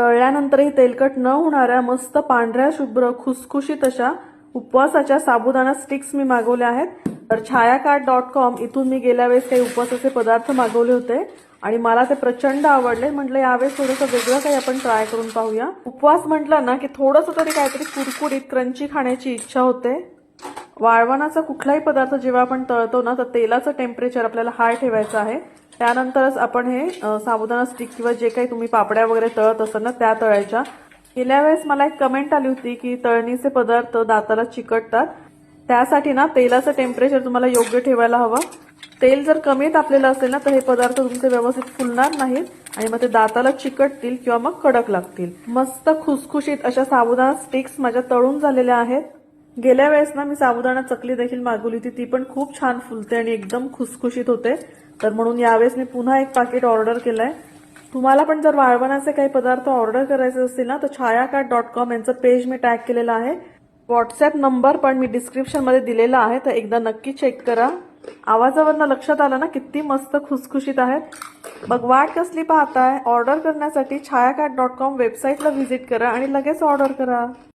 तळल्यानंतरही तेलकट न होणाऱ्या मस्त पांढऱ्या शुभ्र खुसखुशीत अशा उपवासाच्या साबुदाणा स्टिक्स मी मागवल्या आहेत। तर छायाकार्ट.com इथून मी गेल्या वेळेस काही उपवासाचे पदार्थ मागवले होते आणि मला ते प्रचंड आवडले। म्हटलं यावेळेस थोडंसं वेगळं काही आपण ट्राय करून पाहूया। उपवास म्हटलं ना की थोडंसं तरी काहीतरी कुरकुरीत क्रंची खाण्याची इच्छा होते। वाळवणाचा कुठलाही पदार्थ जेव्हा आपण तळतो ना तर तेलाचं टेम्परेचर आपल्याला हाय ठेवायचं आहे। त्यानंतरच आपण हे साबुदाणा स्टिक किंवा जे काही तुम्ही पापड्या वगैरे तळत असाल ना त्या तळायच्या। गेल्या वेळेस मला एक कमेंट आली होती की तळणीचे पदार्थ दाताला चिकटतात, त्यासाठी ना तेलाचं टेम्परेचर तुम्हाला योग्य ठेवायला हवं। तेल जर कमी तापलेलं असेल ना तर हे पदार्थ तुमचे व्यवस्थित फुलणार नाहीत आणि मग ते दाताला चिकटतील किंवा मग कडक लागतील। मस्त खुसखुशीत अशा साबुदाणा स्टिक्स माझ्या तळून झालेल्या आहेत। गेल्या वेळेस ना मी साबुदाणा चकली देखील मागवली होती, ती पण खूप छान फुलते आणि एकदम खुसखुशीत होते। तर म्हणून यावेळेस मी पुन्हा एक पाकिट ऑर्डर केलंय। तुम्हाला पण जर वाळवणाचे काही पदार्थ ऑर्डर करायचे असतील ना तर छायाकार्ट.com यांचं पेज मी टॅग केलेलं आहे। व्हॉट्सअप नंबर पण मी डिस्क्रिप्शन मध्ये दिलेला आहे, तर एकदा नक्की चेक करा। आवाजावरनं लक्षात आलं ना किती मस्त खुसखुशीत आहेत। मग वाट कसली पाहताय? ऑर्डर करण्यासाठी छायाकार्ट.com वेबसाईटला व्हिजिट करा आणि लगेच ऑर्डर करा।